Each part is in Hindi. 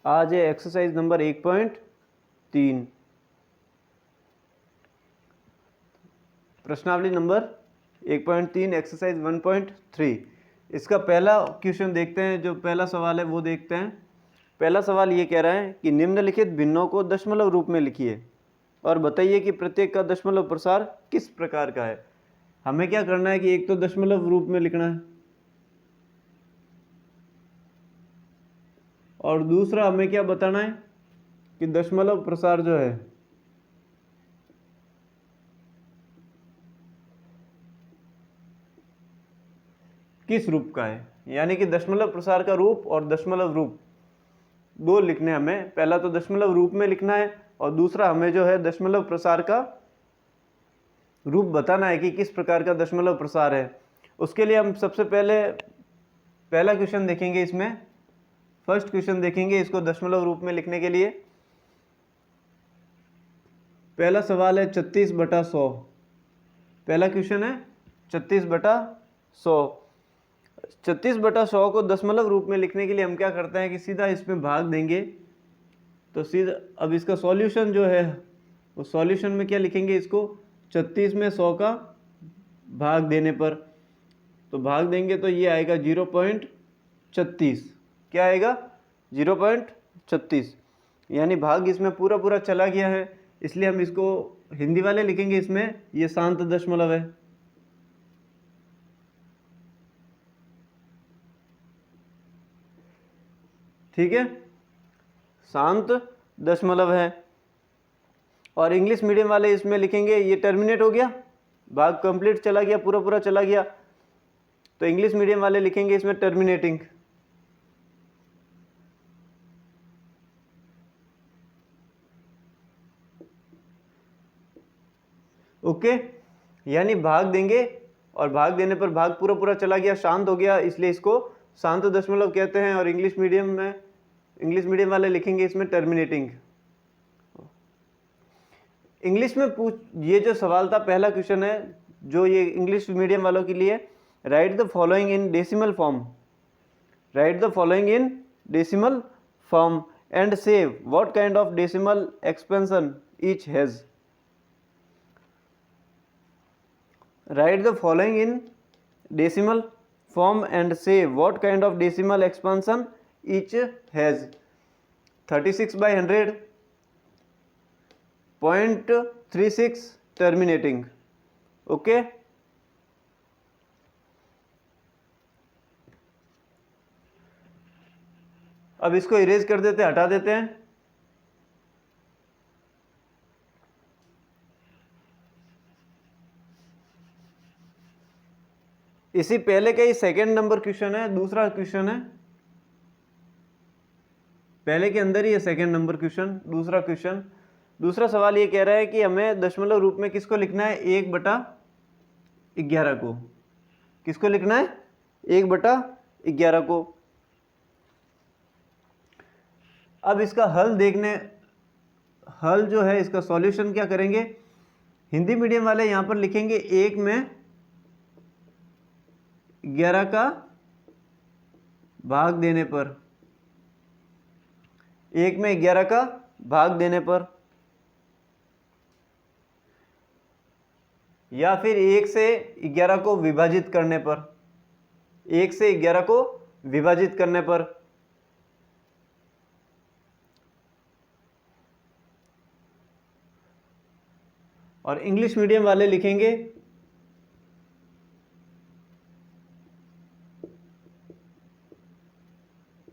आज है एक्सरसाइज नंबर 1.3, प्रश्नावली नंबर 1.3 एक्सरसाइज 1.3। इसका पहला क्वेश्चन देखते हैं, जो पहला सवाल है वो देखते हैं। पहला सवाल ये कह रहा है कि निम्नलिखित भिन्नों को दशमलव रूप में लिखिए और बताइए कि प्रत्येक का दशमलव प्रसार किस प्रकार का है। हमें क्या करना है कि एक तो दशमलव रूप में लिखना है और दूसरा हमें क्या बताना है कि दशमलव प्रसार जो है किस रूप का है, यानी कि दशमलव प्रसार का रूप और दशमलव रूप दो लिखने हमें। पहला तो दशमलव रूप में लिखना है और दूसरा हमें जो है दशमलव प्रसार का रूप बताना है कि किस प्रकार का दशमलव प्रसार है। उसके लिए हम सबसे पहले पहला क्वेश्चन देखेंगे। इसमें फर्स्ट क्वेश्चन देखेंगे इसको दशमलव रूप में लिखने के लिए। पहला सवाल है 36/100। पहला क्वेश्चन है 36/100। 36/100 को दशमलव रूप में लिखने के लिए हम क्या करते हैं कि सीधा इसमें भाग देंगे। तो सीधा अब इसका सॉल्यूशन जो है वो सॉल्यूशन में क्या लिखेंगे, इसको 36 में 100 का भाग देने पर, तो भाग देंगे तो ये आएगा 0.36। क्या आएगा 0.36, यानी भाग इसमें पूरा पूरा चला गया है, इसलिए हम इसको हिंदी वाले लिखेंगे इसमें ये शांत दशमलव है। ठीक है, शांत दशमलव है। और इंग्लिश मीडियम वाले इसमें लिखेंगे ये टर्मिनेट हो गया, भाग कंप्लीट चला गया, पूरा पूरा चला गया, तो इंग्लिश मीडियम वाले लिखेंगे इसमें टर्मिनेटिंग। ओके, यानी भाग देंगे और भाग देने पर भाग पूरा पूरा चला गया, शांत हो गया, इसलिए इसको शांत दशमलव कहते हैं। और इंग्लिश मीडियम वाले लिखेंगे इसमें टर्मिनेटिंग। इंग्लिश में ये जो सवाल था, पहला क्वेश्चन है जो ये इंग्लिश मीडियम वालों के लिए, write the following in decimal form, write the following in decimal form and say what kind of decimal expansion each has. Write the following in decimal form and say what kind of decimal expansion each has. 36/100, 0.36 terminating. Okay, अब इसको इरेज कर देते हैं, हटा देते हैं। इसी पहले का ही सेकेंड नंबर क्वेश्चन है, दूसरा क्वेश्चन है, पहले के अंदर ही है सेकेंड नंबर क्वेश्चन, दूसरा क्वेश्चन। दूसरा सवाल ये कह रहा है कि हमें दशमलव रूप में किसको लिखना है, 1/11 को। किसको लिखना है, 1/11 को। अब इसका हल जो है इसका सॉल्यूशन क्या करेंगे, हिंदी मीडियम वाले यहां पर लिखेंगे 1 में 11 का भाग देने पर, 1 में 11 का भाग देने पर, या फिर 1 से 11 को विभाजित करने पर, 1 से 11 को विभाजित करने पर। और इंग्लिश मीडियम वाले लिखेंगे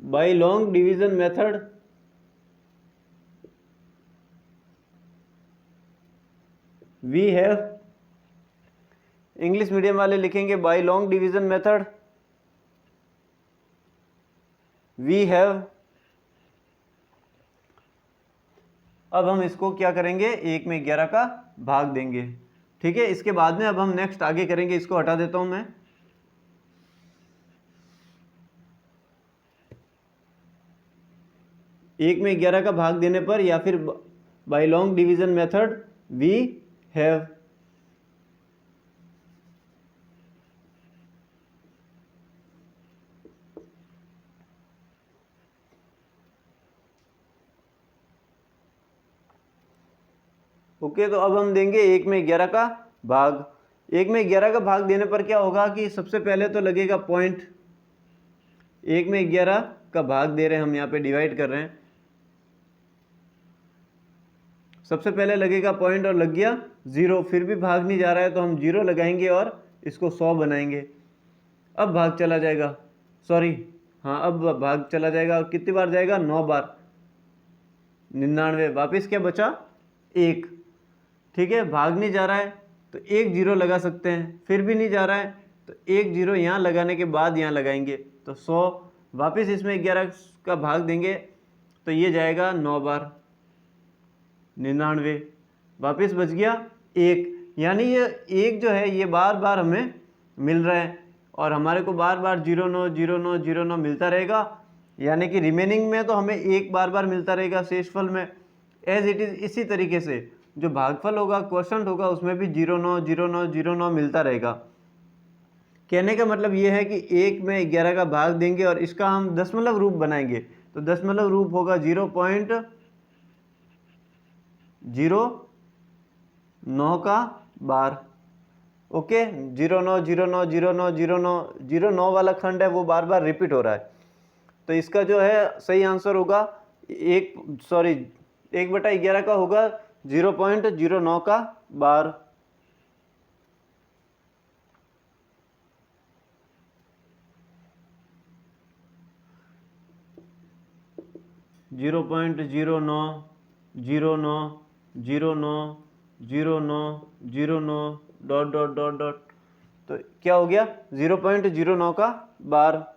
by long division method we have, English medium वाले लिखेंगे by long division method we have. अब हम इसको क्या करेंगे, 1 में 11 का भाग देंगे। ठीक है, इसके बाद में अब हम नेक्स्ट आगे करेंगे, इसको हटा देता हूं मैं। एक में 11 का भाग देने पर या फिर by long division method we have. Okay, तो अब हम देंगे 1 में 11 का भाग। 1 में 11 का भाग देने पर क्या होगा कि सबसे पहले तो लगेगा पॉइंट। 1 में 11 का भाग दे रहे हैं हम, यहाँ पे डिवाइड कर रहे हैं। सबसे पहले लगेगा पॉइंट और लग गया 0, फिर भी भाग नहीं जा रहा है तो हम 0 लगाएंगे और इसको 100 बनाएंगे। अब भाग चला जाएगा, सॉरी हाँ, अब भाग चला जाएगा और कितनी बार जाएगा, 9 बार, 99। वापस क्या बचा, 1। ठीक है, भाग नहीं जा रहा है तो 1 0 लगा सकते हैं, फिर भी नहीं जा रहा है तो 1 0 यहाँ लगाने के बाद यहाँ लगाएंगे तो 100। वापस इसमें 11 का भाग देंगे तो ये जाएगा 9 बार, 99। वापस बच गया 1, यानी ये 1 जो है ये बार बार हमें मिल रहा है और हमारे को बार बार 0 9 0 9 0 9 मिलता रहेगा, यानी कि रिमेनिंग में तो हमें 1 बार बार मिलता रहेगा शेषफल में, एज इट इज़। इसी तरीके से जो भागफल होगा, क्वोशंट होगा, उसमें भी 0 9 0 9 0 9 मिलता रहेगा। कहने का मतलब ये है कि 1 में 11 का भाग देंगे और इसका हम दशमलव रूप बनाएंगे, तो दशमलव रूप होगा 0.09 का बार। ओके, 0 9 0 9 0 9 0 9 0 9 वाला खंड है वो बार बार रिपीट हो रहा है, तो इसका जो है सही आंसर होगा 1/11 का होगा 0.09 का बार। 0.0909090909 डॉट डॉट डॉट डॉट, तो क्या हो गया 0.09 का बार।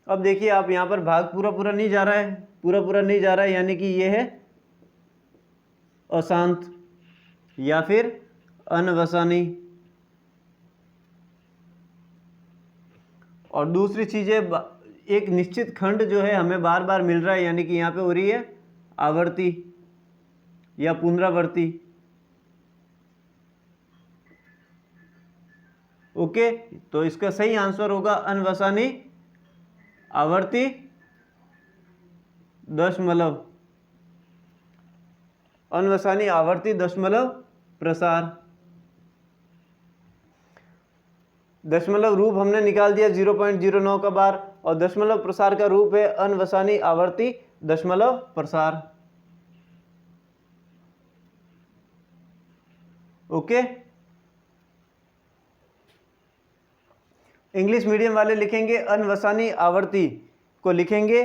अब देखिए आप यहाँ पर भाग पूरा पूरा नहीं जा रहा है, पूरा पूरा नहीं जा रहा है, यानी कि ये है अशांत या फिर अनवसानी। और दूसरी चीज है, एक निश्चित खंड जो है हमें बार बार मिल रहा है, यानी कि यहाँ पे हो रही है आवर्ती या पुनरावर्ती। ओके, तो इसका सही आंसर होगा अनवसानी आवर्ती दशमलव, अनवसानी आवर्ती दशमलव प्रसार। दशमलव रूप हमने निकाल दिया 0.09 का बार और दशमलव प्रसार का रूप है अनवसानी आवर्ती दशमलव प्रसार। ओके, इंग्लिश मीडियम वाले लिखेंगे अनवसानी आवर्ती को लिखेंगे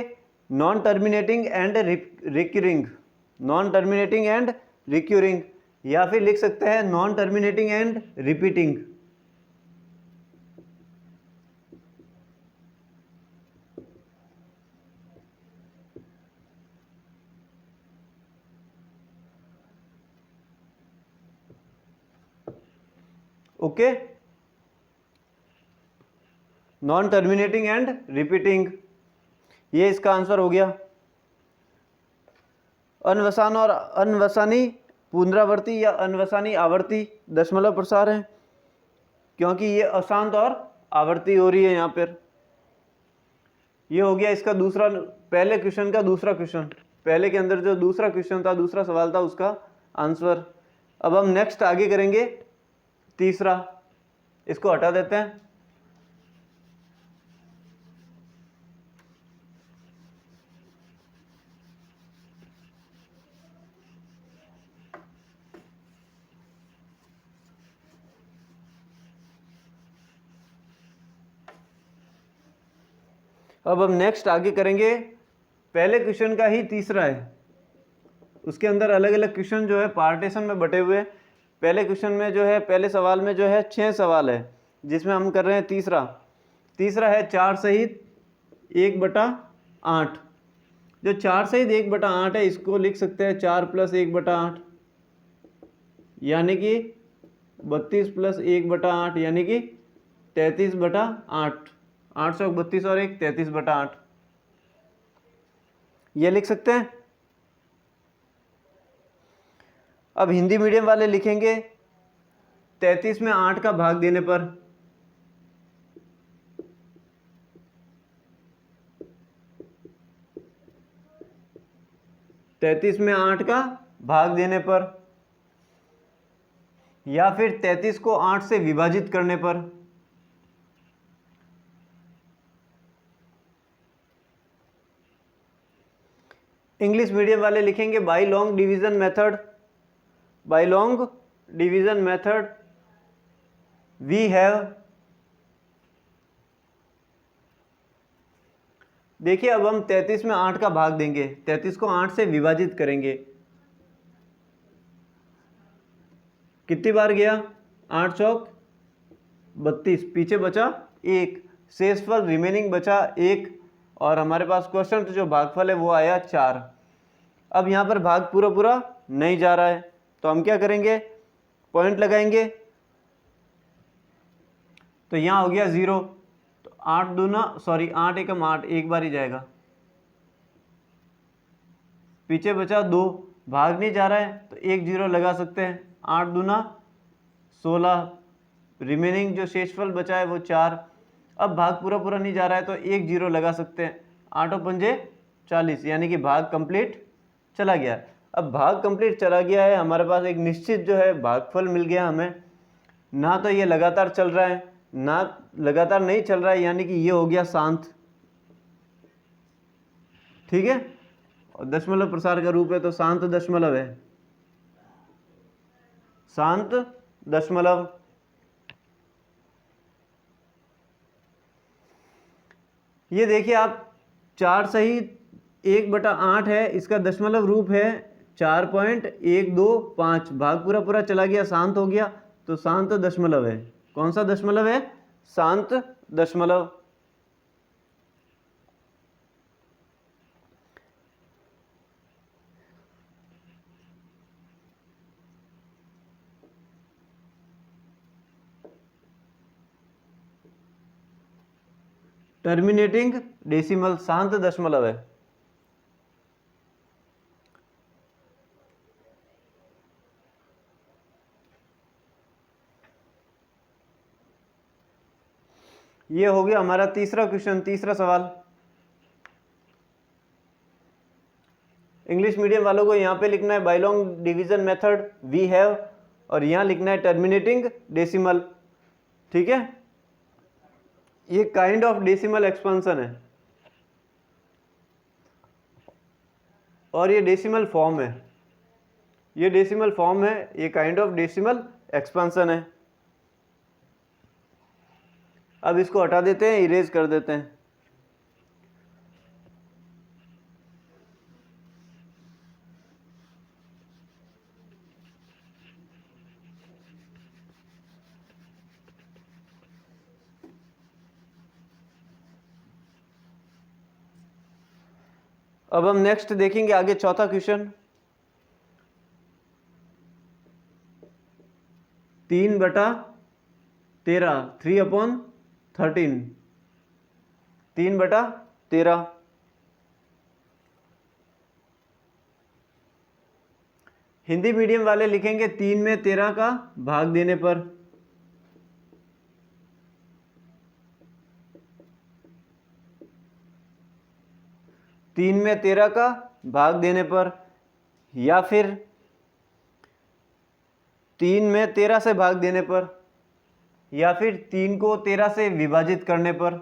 non terminating and recurring, non terminating and recurring, या फिर लिख सकते हैं non terminating and repeating. Okay, non terminating and repeating, ये इसका आंसर हो गया। अनवसान और अनवसानी पुनरावर्ती या अनवसानी आवर्ती दशमलव प्रसार है, क्योंकि ये अशांत और आवर्ती हो रही है यहाँ पर। ये हो गया इसका दूसरा, पहले क्वेश्चन का दूसरा क्वेश्चन, पहले के अंदर जो दूसरा क्वेश्चन था, दूसरा सवाल था, उसका आंसर। अब हम नेक्स्ट आगे करेंगे तीसरा, इसको हटा देते हैं। अब हम नेक्स्ट आगे करेंगे, पहले क्वेश्चन का ही तीसरा है, उसके अंदर अलग अलग क्वेश्चन जो है पार्टीशन में बटे हुए हैं। पहले क्वेश्चन में जो है, पहले सवाल में जो है 6 सवाल है, जिसमें हम कर रहे हैं तीसरा। तीसरा है 4 सहित 1/8। जो 4 सहित 1/8 है, इसको लिख सकते हैं 4 + 1/8, यानी कि 32 + 1/8, यानी कि 33/8। 832 और 1 33/8, ये लिख सकते हैं। अब हिंदी मीडियम वाले लिखेंगे 33 में 8 का भाग देने पर, 33 में 8 का भाग देने पर, या फिर 33 को 8 से विभाजित करने पर। इंग्लिश मीडियम वाले लिखेंगे by long division method. By long division method we have, देखिए अब हम 33 में 8 का भाग देंगे, 33 को 8 से विभाजित करेंगे। कितनी बार गया? 8 चौक 32, पीछे बचा 1, शेषफल रिमेनिंग बचा 1, और हमारे पास क्वेश्चन जो भागफल है वो आया 4। अब यहाँ पर भाग पूरा पूरा नहीं जा रहा है, तो हम क्या करेंगे? पॉइंट लगाएंगे, तो यहाँ हो गया 0, तो 8 एकम 8, एक बार ही जाएगा, पीछे बचा 2, भाग नहीं जा रहा है तो 1 0 लगा सकते हैं। 8 दूना 16, रिमेनिंग जो शेषफल बचा है वो 4। अब भाग पूरा पूरा नहीं जा रहा है तो 1 0 लगा सकते हैं। 8 पंजे 40, यानी कि भाग कंप्लीट चला गया। अब भाग कंप्लीट चला गया है, हमारे पास एक निश्चित जो है भागफल मिल गया हमें। ना तो ये लगातार चल रहा है ना लगातार नहीं चल रहा है, यानी कि ये हो गया शांत। ठीक है, और दशमलव प्रसार का रूप है तो शांत दशमलव है, शांत दशमलव। ये देखिए आप 4 सही 1/8 है, इसका दशमलव रूप है 4.125। भाग पूरा पूरा चला गया, शांत हो गया, तो शांत दशमलव है। कौन सा दशमलव है? शांत दशमलव। टर्मिनेटिंग डेसिमल शांत दशमलव है। ये हो गया हमारा तीसरा क्वेश्चन, तीसरा सवाल। इंग्लिश मीडियम वालों को यहाँ पे लिखना है by long division method we have, और यहाँ लिखना है टर्मिनेटिंग डेसिमल। ठीक है, ये काइंड ऑफ डेसिमल एक्सपेंशन है और ये डेसिमल फॉर्म है। ये डेसिमल फॉर्म है, ये काइंड ऑफ डेसिमल एक्सपेंशन है। अब इसको हटा देते हैं, इरेज कर देते हैं। अब हम नेक्स्ट देखेंगे आगे चौथा क्वेश्चन। 3/13, 3/13, 3/13। हिंदी मीडियम वाले लिखेंगे 3 में 13 का भाग देने पर। तीन में 13 का भाग देने पर, या फिर 3 में 13 से भाग देने पर, या फिर 3 को 13 से विभाजित करने पर।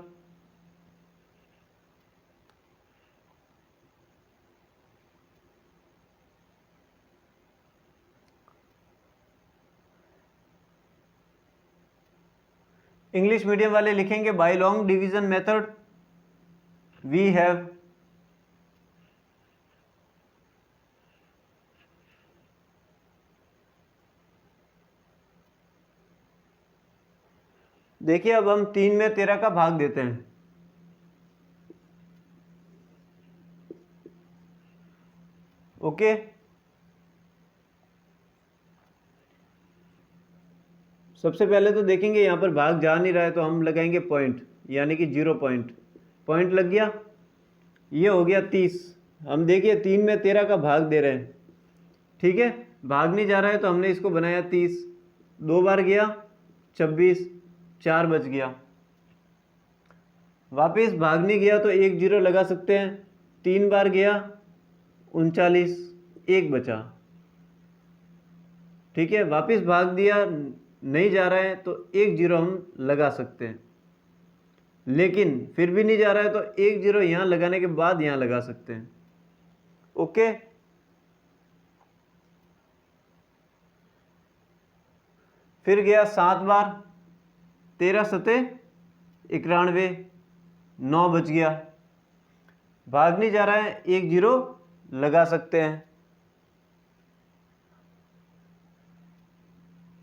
इंग्लिश मीडियम वाले लिखेंगे by long division method we have. देखिए अब हम 3 में 13 का भाग देते हैं। ओके, सबसे पहले तो देखेंगे यहाँ पर भाग जा नहीं रहा है तो हम लगाएंगे पॉइंट, यानी कि 0 पॉइंट। पॉइंट लग गया, ये हो गया 30। हम देखिए 3 में 13 का भाग दे रहे हैं। ठीक है, भाग नहीं जा रहा है तो हमने इसको बनाया 30। 2 बार गया 26, 4 बच गया। वापस भाग नहीं गया तो 1 0 लगा सकते हैं। 3 बार गया 39, 1 बचा। ठीक है, वापस भाग दिया, नहीं जा रहा है तो 1 0 हम लगा सकते हैं, लेकिन फिर भी नहीं जा रहा है तो 1 0 यहां लगाने के बाद यहां लगा सकते हैं। ओके, फिर गया 7 बार, 13 सते 91, 9 बच गया, भाग नहीं जा रहा है, 1 0 लगा सकते हैं।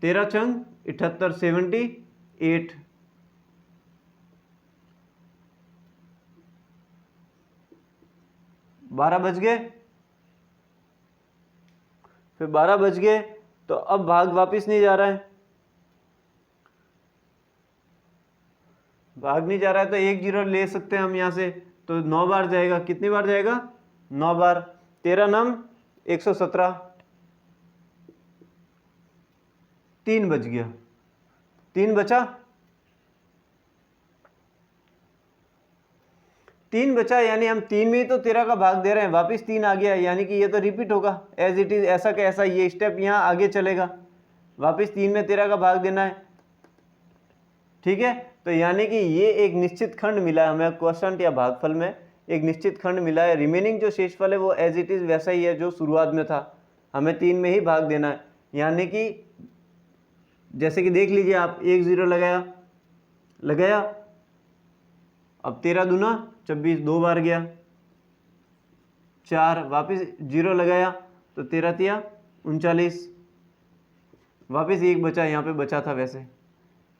13 चंग 78 78, 12 बच गए। फिर 12 बच गए तो अब भाग वापस नहीं जा रहा है, भाग नहीं जा रहा है तो 1 0 ले सकते हैं हम यहां से, तो 9 बार जाएगा। कितनी बार जाएगा? 9 बार। 13 नम 117, 3 बच गया, 3 बचा, 3 बचा, यानी हम 3 में ही तो 13 का भाग दे रहे हैं, वापस 3 आ गया, यानी कि ये तो रिपीट होगा एज इट इज, ऐसा कैसा, ये स्टेप यहाँ आगे चलेगा, वापस 3 में 13 का भाग देना है। ठीक है, तो यानी कि ये एक निश्चित खंड मिला है हमें क्वोशंट या भागफल में, एक निश्चित खंड मिला है। रिमेनिंग जो शेषफल है वो एज इट इज वैसा ही है जो शुरुआत में था, हमें 3 में ही भाग देना है। यानी कि जैसे कि देख लीजिए आप, 1 0 लगाया, अब 13 दूना 26, 2 बार गया, 4, वापिस 0 लगाया तो 13 तिया 39, वापिस 1 बचा, यहाँ पे बचा था वैसे,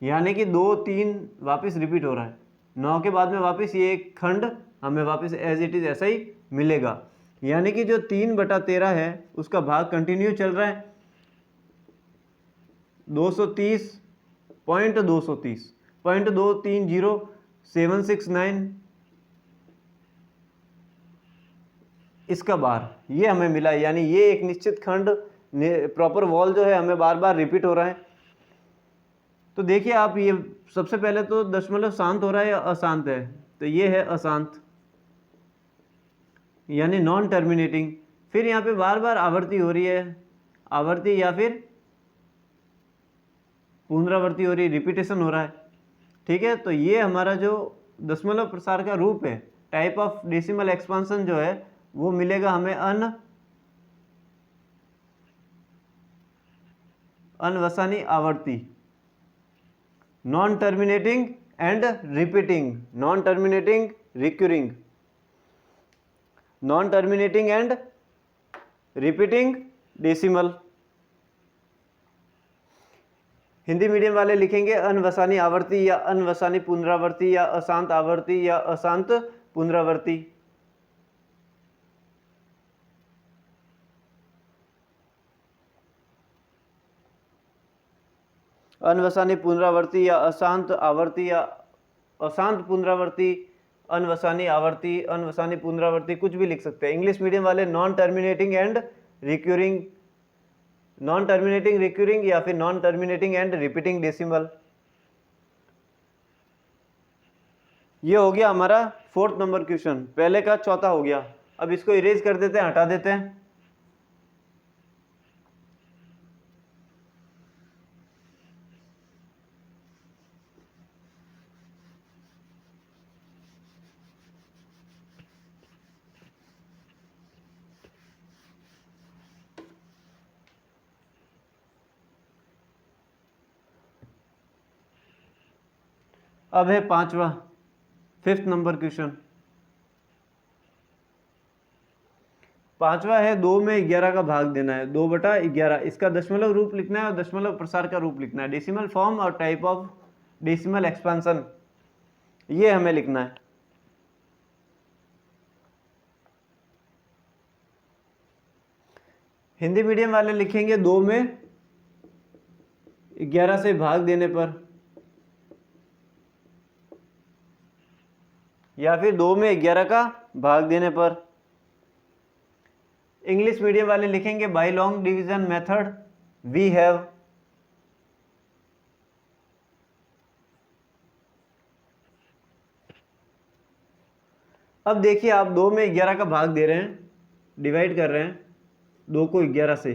यानी कि 2 3 वापस रिपीट हो रहा है। 9 के बाद में वापस ये एक खंड हमें वापस एज इट इज ऐसा ही मिलेगा, यानी कि जो 3/13 है उसका भाग कंटिन्यू चल रहा है। 230.230.230769 इसका बार ये हमें मिला, यानी ये एक निश्चित खंड प्रॉपर वॉल जो है हमें बार बार रिपीट हो रहा है। तो देखिए आप, ये सबसे पहले तो दशमलव शांत हो रहा है या अशांत है, तो ये है अशांत यानी नॉन टर्मिनेटिंग। फिर यहाँ पे बार बार आवर्ती हो रही है, आवर्ती या फिर पुनरावर्ती हो रही है, रिपीटेशन हो रहा है। ठीक है, तो ये हमारा जो दशमलव प्रसार का रूप है, टाइप ऑफ डेसिमल एक्सपांशन जो है वो मिलेगा हमें अनवसानी आवर्ती, non terminating and repeating, non terminating recurring, non terminating and repeating decimal. Hindi medium वाले लिखेंगे अनवसानी आवर्ती या अनवसानी पुनरावर्ती या अशांत आवर्ती या अशांत पुनरावर्ती। अनवसानी पुनरावर्ती या अशांत आवर्ती या अशांत पुनरावर्ती, अनवसानी आवर्ती, अनवसानी पुनरावर्ती, कुछ भी लिख सकते हैं। इंग्लिश मीडियम वाले non terminating and recurring, non terminating recurring या फिर non terminating and repeating decimal. ये हो गया हमारा 4th नंबर क्वेश्चन, पहले का चौथा हो गया। अब इसको इरेज कर देते हैं, हटा देते हैं। अब है 5वां 5th नंबर क्वेश्चन। 5वां है 2 में 11 का भाग देना है, 2/11, इसका दशमलव रूप लिखना है और दशमलव प्रसार का रूप लिखना है, डेसिमल फॉर्म और टाइप ऑफ डेसिमल एक्सपांशन ये हमें लिखना है। हिंदी मीडियम वाले लिखेंगे 2 में 11 से भाग देने पर, या फिर 2 में 11 का भाग देने पर। इंग्लिश मीडियम वाले लिखेंगे by long division method we have. अब देखिए आप 2 में 11 का भाग दे रहे हैं, डिवाइड कर रहे हैं, 2 को 11 से,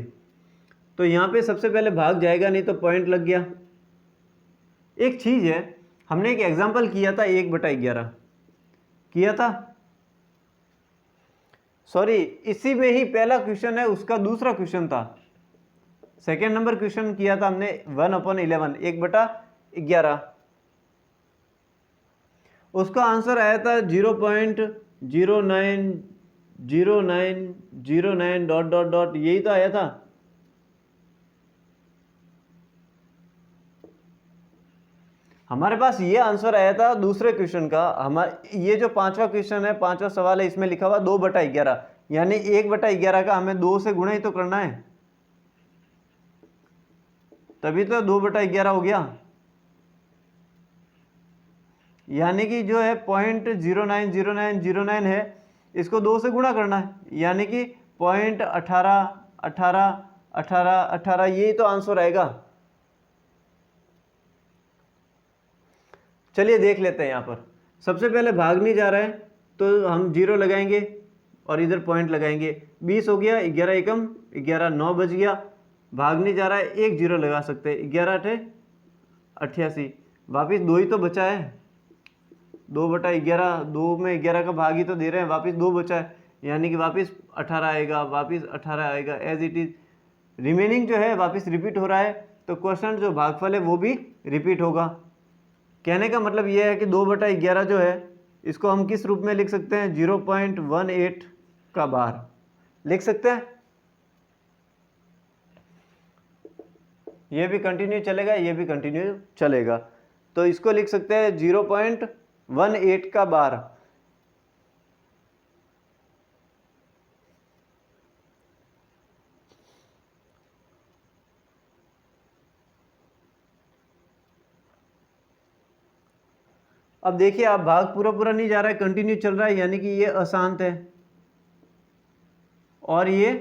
तो यहाँ पे सबसे पहले भाग जाएगा नहीं तो पॉइंट लग गया। एक चीज़ है, हमने एक एग्जाम्पल किया था 1/11 किया था, सॉरी इसी में ही पहला क्वेश्चन है उसका दूसरा क्वेश्चन था, सेकेंड नंबर क्वेश्चन किया था हमने 1/11 1/11, उसका आंसर आया था 0.090909 डॉट डॉट डॉट, यही तो आया था। हमारे पास ये आंसर आया था दूसरे क्वेश्चन का। हमारे ये जो पांचवा क्वेश्चन है, पांचवा सवाल है, इसमें लिखा हुआ 2/11, यानी 1/11 का हमें 2 से गुणा ही तो करना है, तभी तो 2/11 हो गया। यानी कि जो है 0.090909 है, इसको 2 से गुणा करना है, यानी कि 0.18181818, यही तो आंसर आएगा। चलिए देख लेते हैं। यहाँ पर सबसे पहले भाग नहीं जा रहा है तो हम 0 लगाएंगे और इधर पॉइंट लगाएंगे। 20 हो गया, 11 एकम 11, 9 बज गया। भाग नहीं जा रहा है, एक 0 लगा सकते हैं। 11 8 88, वापिस 2 ही तो बचा है, 2/11, 2 में 11 का भाग ही तो दे रहे हैं, वापिस 2 बचा है, यानी कि वापिस 18 आएगा, वापिस 18 आएगा, एज इट इज। रिमेनिंग जो है वापिस रिपीट हो रहा है, तो क्वेश्चन जो भागफल है वो भी रिपीट होगा। कहने का मतलब ये है कि 2/11 जो है इसको हम किस रूप में लिख सकते हैं, 0.18 का बार लिख सकते हैं। ये भी कंटिन्यू चलेगा, ये भी कंटिन्यू चलेगा, तो इसको लिख सकते हैं 0.18 का बार। अब देखिए, आप भाग पूरा पूरा नहीं जा रहा है, कंटिन्यू चल रहा है, यानी कि ये अशांत है और ये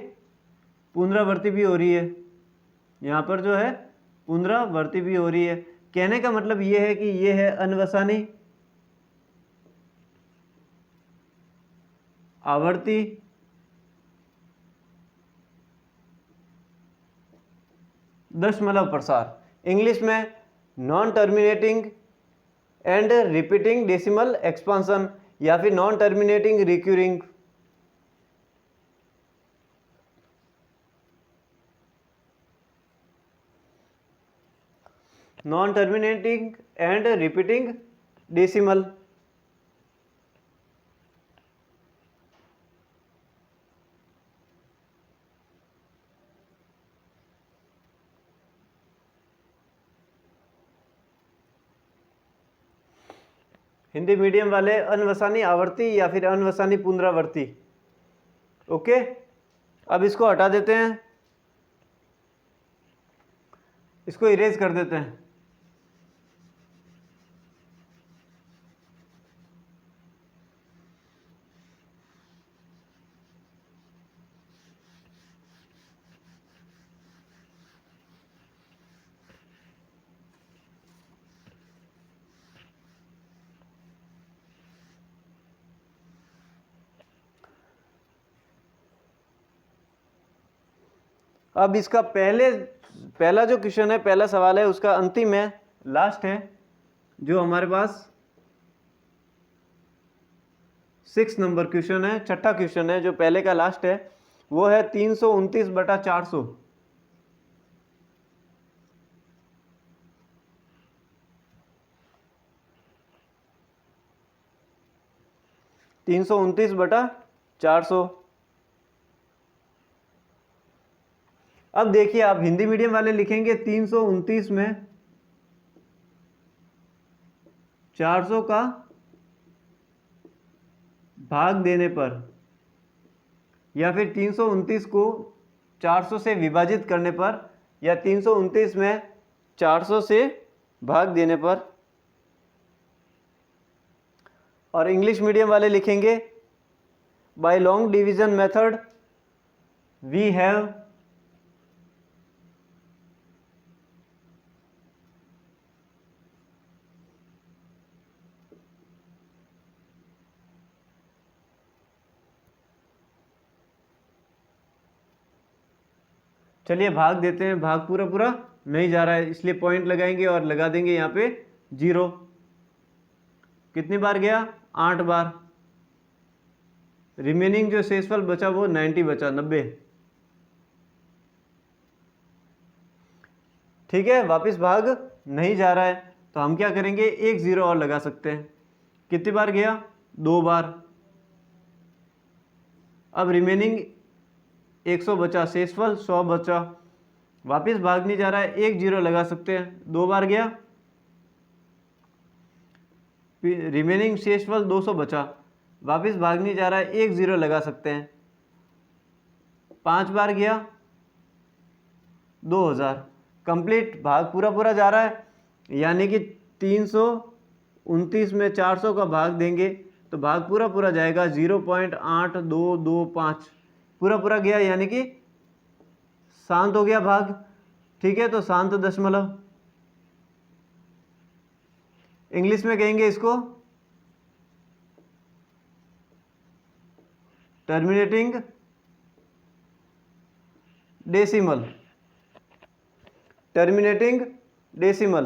पुनरावृत्ति भी हो रही है। यहाँ पर जो है पुनरावृत्ति भी हो रही है। कहने का मतलब ये है कि ये है अनवसानी आवर्ती दशमलव प्रसार, इंग्लिश में non terminating and repeating decimal expansion, या फिर non terminating recurring. Non terminating and repeating decimal. Hindi medium वाले अनवसानी आवर्ती या फिर अनवसानी पुनरावर्ती। ओके, अब इसको हटा देते हैं, इसको इरेज कर देते हैं। अब इसका पहला जो क्वेश्चन है, पहला सवाल है, उसका अंतिम है, लास्ट है, जो हमारे पास 6 नंबर क्वेश्चन है, छठा क्वेश्चन है, जो पहले का लास्ट है, वो है 329/400। 329/400। अब देखिए, आप हिंदी मीडियम वाले लिखेंगे 329 में 400 का भाग देने पर, या फिर 329 को 400 से विभाजित करने पर, या 329 में 400 से भाग देने पर। और इंग्लिश मीडियम वाले लिखेंगे by long division method we have चलिए भाग देते हैं, भाग पूरा पूरा नहीं जा रहा है इसलिए पॉइंट लगाएंगे और लगा देंगे यहाँ पे 0। कितनी बार गया? 8 बार। रिमेनिंग जो शेषफल बचा वो 90 बचा, 90। ठीक है, वापस भाग नहीं जा रहा है तो हम क्या करेंगे, एक 0 और लगा सकते हैं। कितनी बार गया? 2 बार। अब रिमेनिंग 100 बचा, शेषफल 100 बचा, वापस भाग नहीं जा रहा है, एक 0 लगा सकते हैं। 2 बार गया, रिमेनिंग शेषफल 200 बचा, वापस भाग नहीं जा रहा है, एक 0 लगा सकते हैं। 5 बार गया, 2000। कंप्लीट, भाग पूरा पूरा जा रहा है, यानी कि 329 में 400 का भाग देंगे तो भाग पूरा पूरा जाएगा 0.8225। पूरा पूरा गया यानी कि शांत हो गया भाग। ठीक है, तो शांत दशमलव, इंग्लिश में कहेंगे इसको टर्मिनेटिंग डेसिमल। Terminating decimal.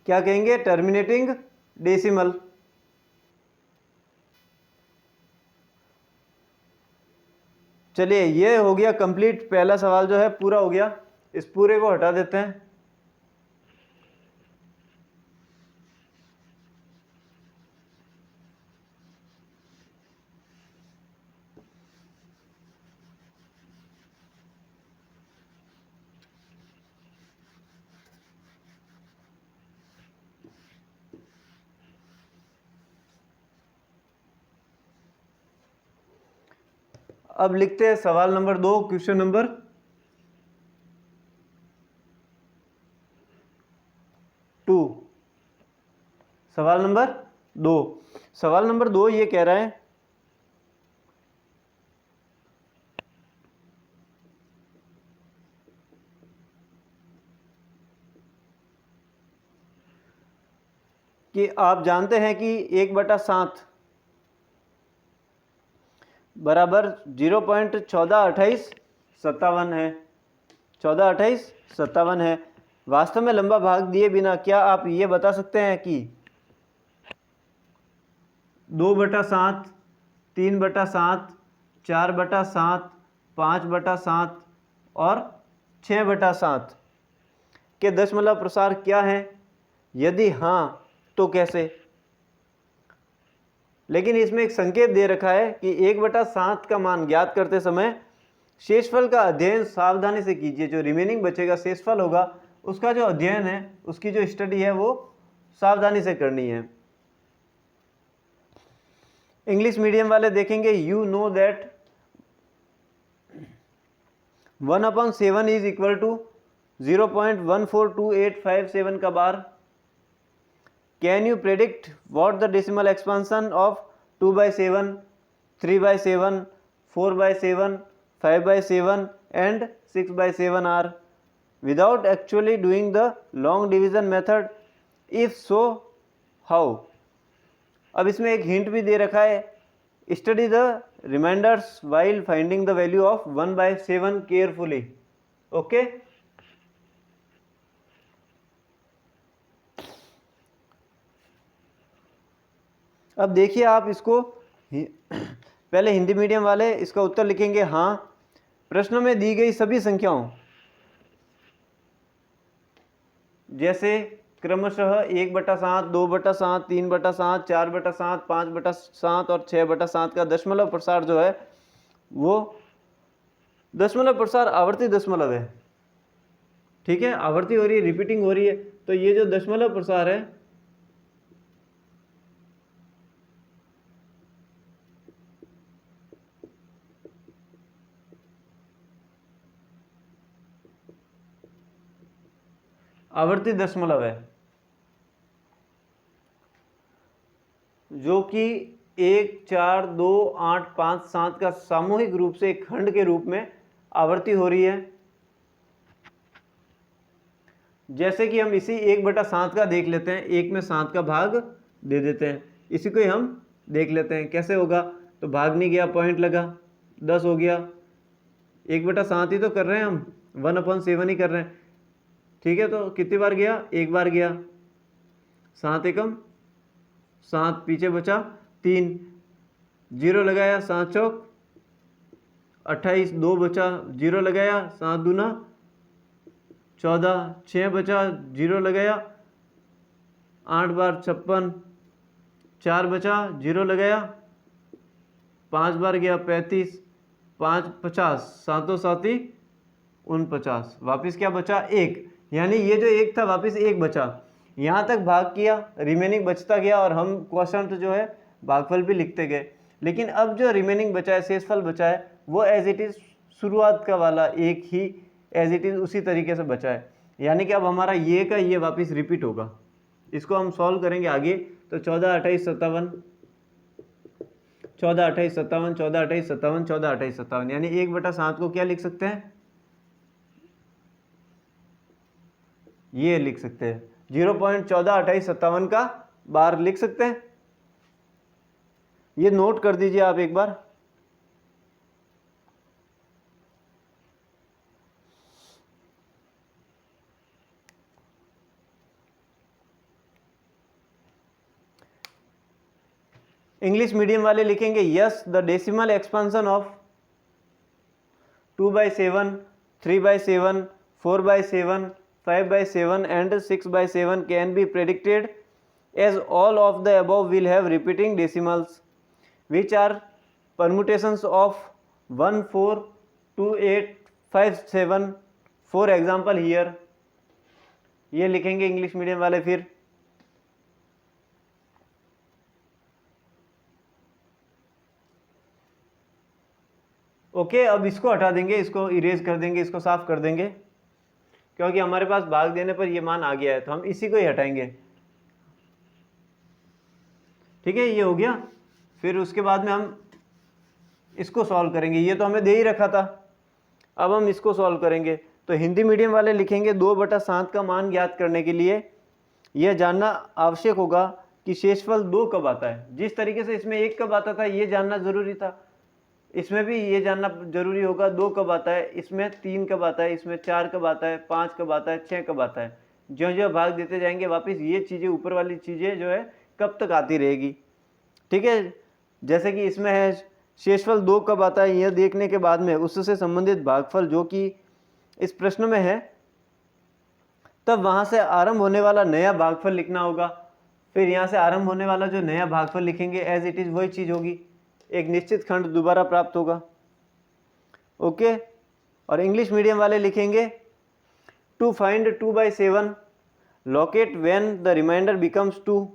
क्या कहेंगे? Terminating decimal. चलिए, ये हो गया कंप्लीट, पहला सवाल जो है पूरा हो गया। इस पूरे को हटा देते हैं। अब लिखते हैं सवाल नंबर 2, क्वेश्चन नंबर 2। सवाल नंबर 2। सवाल नंबर 2 ये कह रहा है कि आप जानते हैं कि 1/7 बराबर 0.142857 है। 142857 है। वास्तव में लंबा भाग दिए बिना क्या आप ये बता सकते हैं कि 2/7, 3/7, 4/7, 5/7 और 6/7 के दशमलव प्रसार क्या हैं? यदि हाँ तो कैसे? लेकिन इसमें एक संकेत दे रखा है कि 1/7 का मान ज्ञात करते समय शेषफल का अध्ययन सावधानी से कीजिए। जो रिमेनिंग बचेगा शेषफल होगा उसका जो अध्ययन है, उसकी जो स्टडी है वो सावधानी से करनी है। इंग्लिश मीडियम वाले देखेंगे, you know that 1/7 is equal to 0.142857 का बार। Can you predict what the decimal expansion of 2/7, 3/7, 4/7, 5/7 and 6/7 are without actually doing the long division method? If so, how? अब इसमें एक हिंट भी दे रखा है, study the reminders while finding the value of 1/7 carefully. Okay अब देखिए आप इसको पहले हिंदी मीडियम वाले इसका उत्तर लिखेंगे हाँ। प्रश्नों में दी गई सभी संख्याओं जैसे क्रमशः 1/7, 2/7, 3/7, 4/7, 5/7 और 6/7 का दशमलव प्रसार जो है वो दशमलव प्रसार आवर्ती दशमलव है। ठीक है, आवर्ती हो रही है, रिपीटिंग हो रही है, तो ये जो दशमलव प्रसार है आवर्ती दशमलव है, जो कि 1, 4, 2, 8, 5, 7 का सामूहिक रूप से एक खंड के रूप में आवर्ती हो रही है। जैसे कि हम इसी 1/7 का देख लेते हैं, 1 में 7 का भाग दे देते हैं। इसी को ही हम देख लेते हैं कैसे होगा। तो भाग नहीं गया, पॉइंट लगा, 10 हो गया। 1/7 ही तो कर रहे हैं हम, 1/7 ही कर रहे हैं। ठीक है, तो कितनी बार गया, एक बार गया, 7 एकम 7, पीछे बचा 3, 0 लगाया, 7 चौक 28, 2 बचा, 0 लगाया, 7 दूना 14, 6 बचा, 0 लगाया, 8 बार 56, 4 बचा, 0 लगाया, 5 बार गया 35, 5 50, 7 साथी 49, वापिस क्या बचा, 1। यानी ये जो 1 था वापिस 1 बचा। यहाँ तक भाग किया, रिमेनिंग बचता गया और हम क्वोशंट जो है भागफल भी लिखते गए। लेकिन अब जो रिमेनिंग बचा है, शेषफल बचा है, वो एज इट इज़ शुरुआत का वाला एक ही एज इट इज़ उसी तरीके से बचा है। यानी कि अब हमारा ये का ये वापस रिपीट होगा। इसको हम सॉल्व करेंगे आगे। तो 14, 28, 57, 14, 28, 57, 14, 28, 57, 14, 28, 57, यानी 1/7 को क्या लिख सकते हैं, ये लिख सकते हैं 0.142857 का बार लिख सकते हैं। ये नोट कर दीजिए आप एक बार। इंग्लिश मीडियम वाले लिखेंगे yes the decimal expansion of 2/7, 3/7, 4/7, 5/7 and 6/7 can be predicted as all of the above will have repeating decimals which are permutations of 1, 4, 2, 8, 5, 7. For example here, ये लिखेंगे इंग्लिश मीडियम वाले। फिर ओके, अब इसको हटा देंगे, इसको इरेज कर देंगे, इसको साफ कर देंगे, क्योंकि हमारे पास भाग देने पर ये मान आ गया है, तो हम इसी को ही हटाएंगे। ठीक है, ये हो गया। फिर उसके बाद में हम इसको सॉल्व करेंगे। ये तो हमें दे ही रखा था, अब हम इसको सॉल्व करेंगे। तो हिंदी मीडियम वाले लिखेंगे 2/7 का मान ज्ञात करने के लिए यह जानना आवश्यक होगा कि शेषफल 2 कब आता है। जिस तरीके से इसमें 1 कब आता था ये जानना ज़रूरी था, इसमें भी ये जानना जरूरी होगा 2 कब आता है, इसमें 3 कब आता है, इसमें 4 कब आता है, 5 कब आता है, 6 कब आता है। जो जो भाग देते जाएंगे वापस ये चीज़ें, ऊपर वाली चीज़ें जो है कब तक आती रहेगी। ठीक है, जैसे कि इसमें है शेषफल 2 कब आता है, यह देखने के बाद में उससे संबंधित भागफल जो कि इस प्रश्न में है, तब वहाँ से आरंभ होने वाला नया भागफल लिखना होगा। फिर यहाँ से आरंभ होने वाला जो नया भागफल लिखेंगे एज इट इज़ वही चीज़ होगी, एक निश्चित खंड दोबारा प्राप्त होगा। ओके, और इंग्लिश मीडियम वाले लिखेंगे to find 2/7 locate when the remainder becomes 2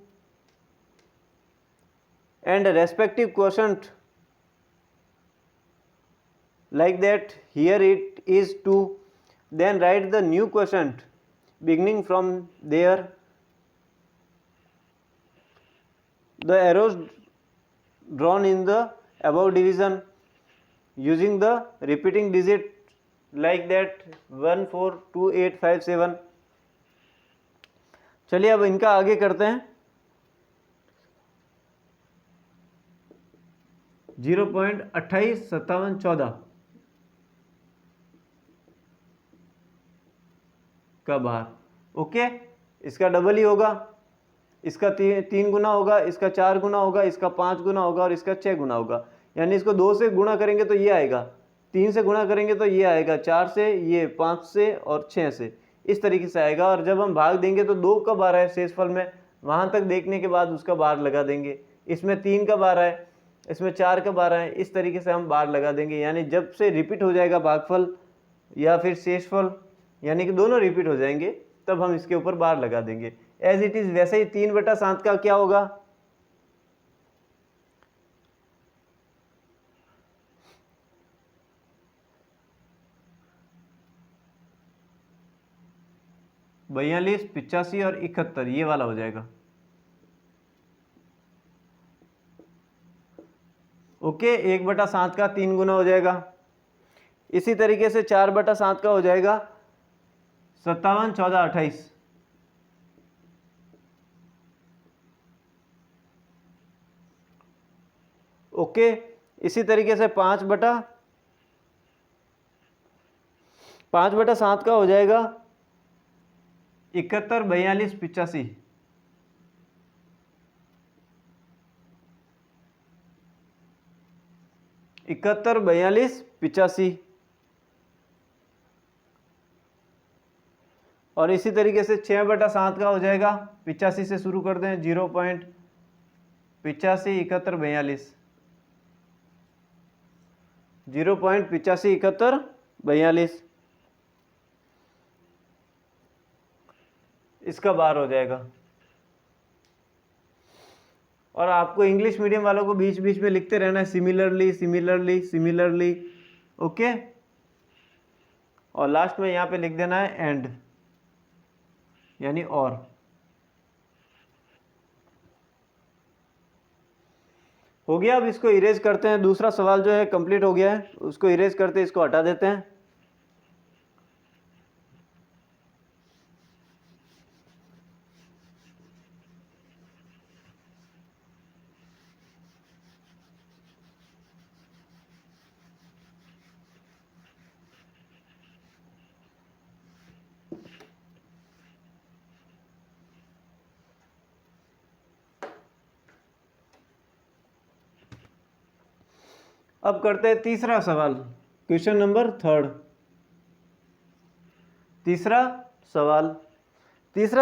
and respective quotient like that, here it is 2, then write the new quotient beginning from there. The arrows drawn in the above division using the repeating digit like that 1, 4, 2, 8, 5, 7. चलिए अब इनका आगे करते हैं। 0.285714 का बार। ओके, इसका डबल ही होगा, इसका 3 गुना होगा, इसका 4 गुना होगा, इसका 5 गुना होगा और इसका 6 गुना होगा। यानी इसको 2 से गुणा करेंगे तो ये आएगा, 3 से गुणा करेंगे तो ये आएगा, 4 से, ये 5 से और 6 से, इस तरीके से आएगा। और जब हम भाग देंगे तो 2 कब आ रहा है शेषफल में, वहाँ तक देखने के बाद उसका बार लगा देंगे। इसमें 3 कब आ रहा है, इसमें 4 कब आ रहा है, इस तरीके से हम बार लगा देंगे। यानी जब से रिपीट हो जाएगा भागफल या फिर शेषफल, यानी कि दोनों रिपीट हो जाएंगे, तब हम इसके ऊपर बार लगा देंगे एज इट इज़। वैसे ही 3/7 का क्या होगा, बयालीस, 85 और 71, ये वाला हो जाएगा। ओके, 1/7 का 3 गुना हो जाएगा। इसी तरीके से 4/7 का हो जाएगा 57, 14, 28। ओके, इसी तरीके से 5/7 का हो जाएगा 71, 42, 85। 71, 42, 85। और इसी तरीके से 6/7 का हो जाएगा 85 से शुरू कर दें, 0.85, 71, 42, 0.85, 71, 42 इसका बार हो जाएगा। और आपको इंग्लिश मीडियम वालों को बीच बीच में लिखते रहना है सिमिलरली, सिमिलरली, सिमिलरली, ओके। और लास्ट में यहाँ पे लिख देना है एंड, यानी और। हो गया। अब इसको इरेज करते हैं। दूसरा सवाल जो है कंप्लीट हो गया है, उसको इरेज करते हैं, इसको हटा देते हैं। अब करते हैं तीसरा सवाल, क्वेश्चन नंबर 3। तीसरा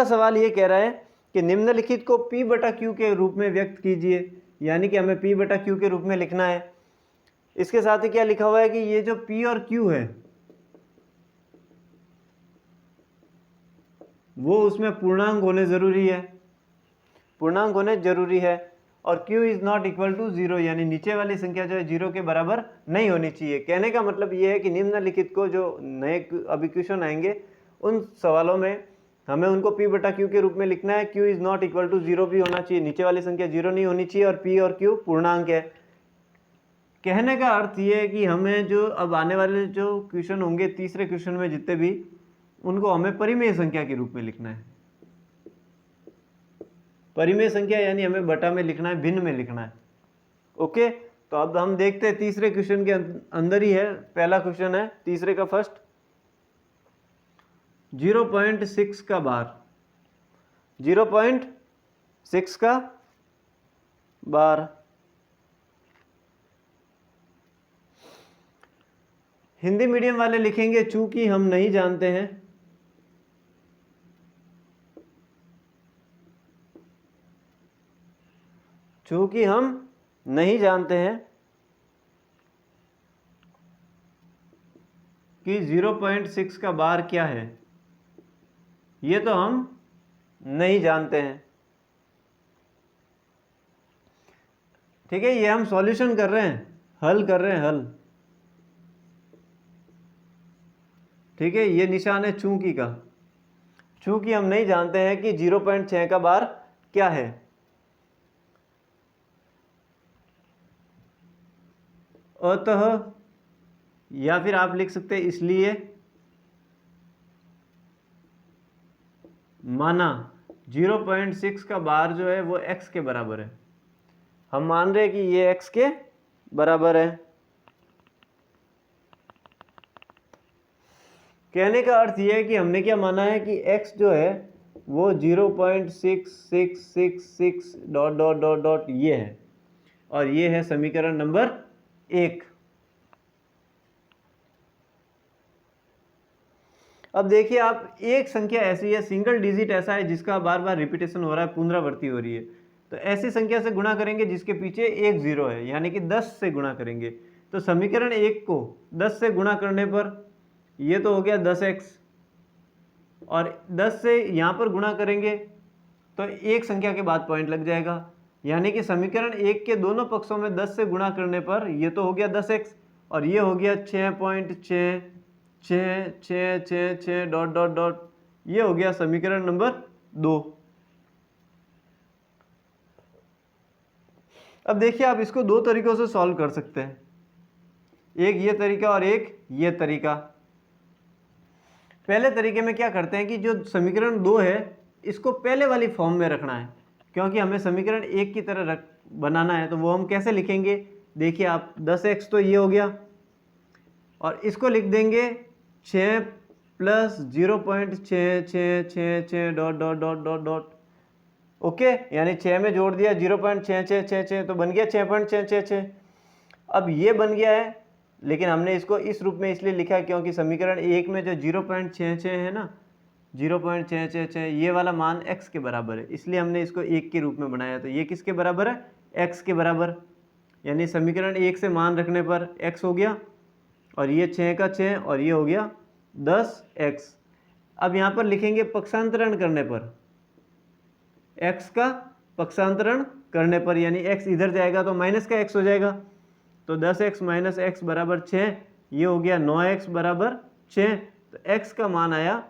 सवाल ये कह रहा है कि निम्नलिखित को P/Q के रूप में व्यक्त कीजिए, यानी कि हमें P/Q के रूप में लिखना है। इसके साथ ही क्या लिखा हुआ है कि ये जो P और Q है वो उसमें पूर्णांक होने जरूरी है, और Q is not equal to 0, यानी नीचे वाली संख्या जो है 0 के बराबर नहीं होनी चाहिए। कहने का मतलब ये है कि निम्नलिखित को जो नए अभी क्वेश्चन आएंगे उन सवालों में हमें उनको P/Q के रूप में लिखना है। Q is not equal to 0 भी होना चाहिए, नीचे वाली संख्या 0 नहीं होनी चाहिए, और P और Q पूर्णांक है। कहने का अर्थ ये है कि हमें जो अब आने वाले जो क्वेश्चन होंगे, तीसरे क्वेश्चन में जितने भी, उनको हमें परिमेय संख्या के रूप में लिखना है। परिमेय संख्या यानी हमें बटा में लिखना है, भिन्न में लिखना है, ओके। तो अब हम देखते हैं तीसरे क्वेश्चन के अंदर ही है, पहला क्वेश्चन है तीसरे का फर्स्ट। 0.6 का बार, 0.6 का बार। हिंदी मीडियम वाले लिखेंगे चूंकि हम नहीं जानते हैं, चूंकि हम नहीं जानते हैं कि 0.6 का बार क्या है, ये तो हम नहीं जानते हैं, ठीक है। ये हम सॉल्यूशन कर रहे हैं, हल कर रहे हैं, हल, ठीक है। ये निशान है चूंकि का, चूंकि हम नहीं जानते हैं कि 0.6 का बार क्या है। अतः, या फिर आप लिख सकते हैं इसलिए माना 0.6 का बार जो है वो x के बराबर है। हम मान रहे हैं कि ये x के बराबर है। कहने का अर्थ ये है कि हमने क्या माना है कि x जो है वो 0.6666 ... ये है, और ये है समीकरण नंबर 1। अब देखिए आप, एक संख्या ऐसी है, सिंगल डिजिट ऐसा है जिसका बार बार रिपीटेशन हो रहा है, पुनरावृत्ति हो रही है, तो ऐसी संख्या से गुणा करेंगे जिसके पीछे एक 0 है, यानी कि 10 से गुणा करेंगे। तो समीकरण 1 को 10 से गुणा करने पर ये तो हो गया 10x, और 10 से यहाँ पर गुणा करेंगे तो एक संख्या के बाद पॉइंट लग जाएगा, यानी कि समीकरण 1 के दोनों पक्षों में 10 से गुणा करने पर ये तो हो गया 10x, और ये हो गया 6.66666 ... ये हो गया समीकरण नंबर 2। अब देखिए आप इसको दो तरीकों से सॉल्व कर सकते हैं, एक ये तरीका और एक ये तरीका। पहले तरीके में क्या करते हैं कि जो समीकरण 2 है इसको पहले वाली फॉर्म में रखना है, क्योंकि हमें समीकरण 1 की तरह बनाना है। तो वो हम कैसे लिखेंगे देखिए आप 10x तो ये हो गया, और इसको लिख देंगे 6 plus 0.6666 dot dot dot dot dot. Okay, यानी 6 में जोड़ दिया 0.6666 तो बन गया 6.666। अब ये बन गया है, लेकिन हमने इसको इस रूप में इसलिए लिखा है क्योंकि समीकरण 1 में जो 0.66 है ना, 0.666 ये वाला मान x के बराबर है, इसलिए हमने इसको 1 के रूप में बनाया। तो ये किसके बराबर है? x के बराबर, यानी समीकरण 1 से मान रखने पर x हो गया, और ये 6 का 6 और ये हो गया 10x। अब यहाँ पर लिखेंगे पक्षांतरण करने पर, x का पक्षांतरण करने पर, यानी x इधर जाएगा तो माइनस का x हो जाएगा, तो 10x माइनस x बराबर 6, ये हो गया 9x बराबर 6। तो x का मान आया